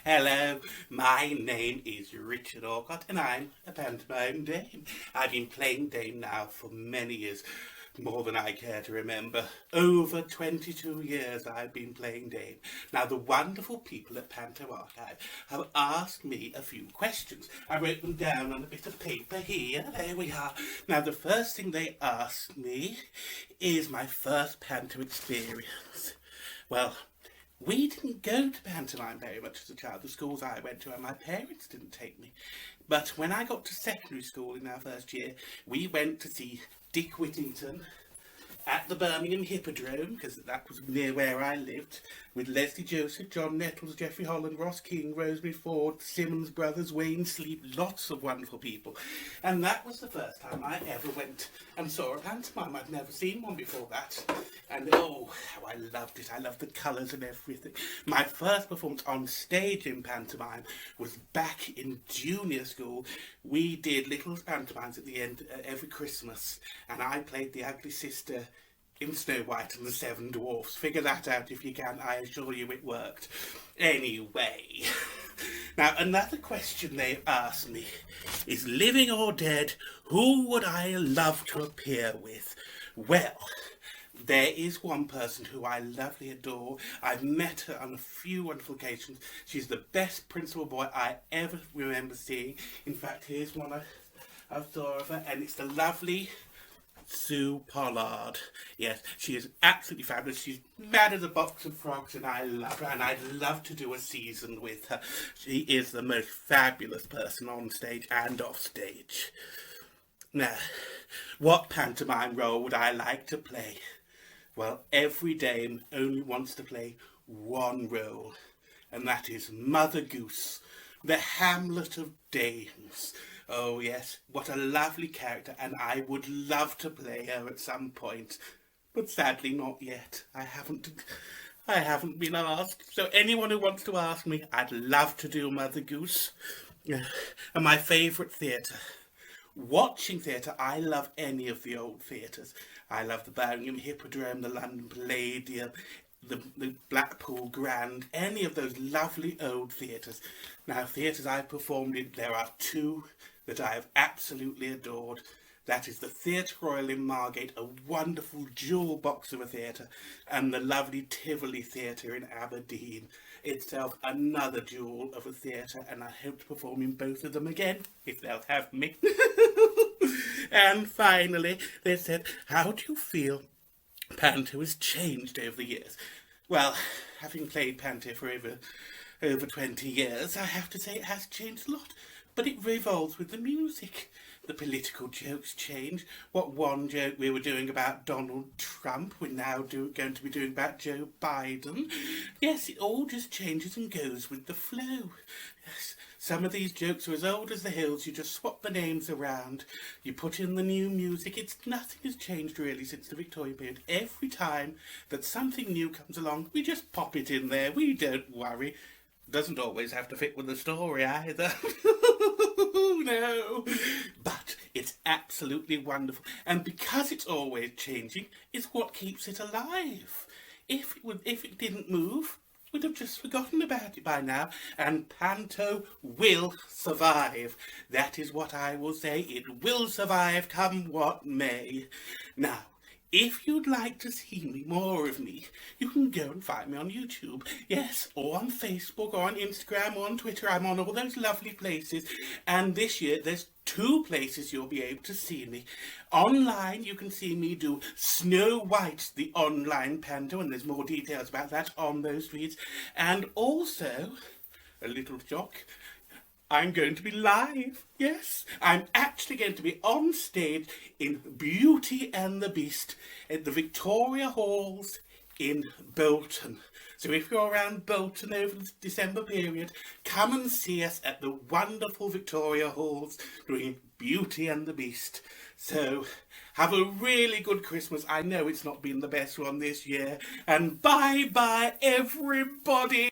Hello, my name is Richard Aucott and I'm a pantomime dame. I've been playing dame now for many years, more than I care to remember. Over 22 years I've been playing dame. Now the wonderful people at Panto Archive have asked me a few questions. I wrote them down on a bit of paper here. There we are. Now the first thing they asked me is my first panto experience. Well, we didn't go to pantomime very much as a child. The schools I went to and my parents didn't take me. But when I got to secondary school in our first year, we went to see Dick Whittington at the Birmingham Hippodrome, because that was near where I lived, with Leslie Joseph, John Nettles, Geoffrey Holland, Ross King, Rosemary Ford, Simmons Brothers, Wayne Sleep, lots of wonderful people. And that was the first time I ever went and saw a pantomime. I'd never seen one before that. And oh, how I loved it. I loved the colours and everything. My first performance on stage in pantomime was back in junior school. We did little pantomimes at the end every Christmas, and I played the ugly sister in Snow White and the Seven Dwarfs. Figure that out if you can. I assure you it worked. Anyway, now another question they asked me is, living or dead, who would I love to appear with? Well, there is one person who I lovely adore. I've met her on a few wonderful occasions. She's the best principal boy I ever remember seeing. In fact, here's one I saw of her, and it's the lovely Sue Pollard. Yes, she is absolutely fabulous. She's mad as a box of frogs and I love her, and I'd love to do a season with her. She is the most fabulous person on stage and off stage. Now, what pantomime role would I like to play? Well, every dame only wants to play one role, and that is Mother Goose, the Hamlet of dames. Oh yes, what a lovely character, and I would love to play her at some point, but sadly not yet. I haven't been asked. So anyone who wants to ask me, I'd love to do Mother Goose. And my favourite theatre. Watching theatre, I love any of the old theatres. I love the Birmingham Hippodrome, the London Palladium, the Blackpool Grand, any of those lovely old theatres. Now, theatres I've performed in, there are two that I have absolutely adored. That is the Theatre Royal in Margate, a wonderful jewel box of a theatre, and the lovely Tivoli Theatre in Aberdeen, itself another jewel of a theatre, and I hope to perform in both of them again, if they'll have me. And finally, they said, how do you feel Panto has changed over the years? Well, having played Panto for over 20 years, I have to say it has changed a lot. But it revolves with the music. The political jokes change. What one joke we were doing about Donald Trump, we're now going to be doing about Joe Biden. Yes, it all just changes and goes with the flow. Yes, some of these jokes are as old as the hills. You just swap the names around. You put in the new music. Nothing has changed really since the Victorian period. Every time that something new comes along, we just pop it in there. We don't worry. Doesn't always have to fit with the story either. No, but it's absolutely wonderful, and because it's always changing, it's what keeps it alive. If it didn't move, we'd have just forgotten about it by now, and Panto will survive. That is what I will say. It will survive, come what may. Now, if you'd like to see more of me, you can go and find me on YouTube, yes, or on Facebook, or on Instagram, or on Twitter. I'm on all those lovely places, and this year there's 2 places you'll be able to see me. Online, you can see me do Snow White, the online panto, and there's more details about that on those feeds, and also, a little shock, I'm going to be live. Yes, I'm actually going to be on stage in Beauty and the Beast at the Victoria Halls in Bolton. So if you're around Bolton over the December period, come and see us at the wonderful Victoria Halls doing Beauty and the Beast. So have a really good Christmas. I know it's not been the best one this year. And bye-bye, everybody.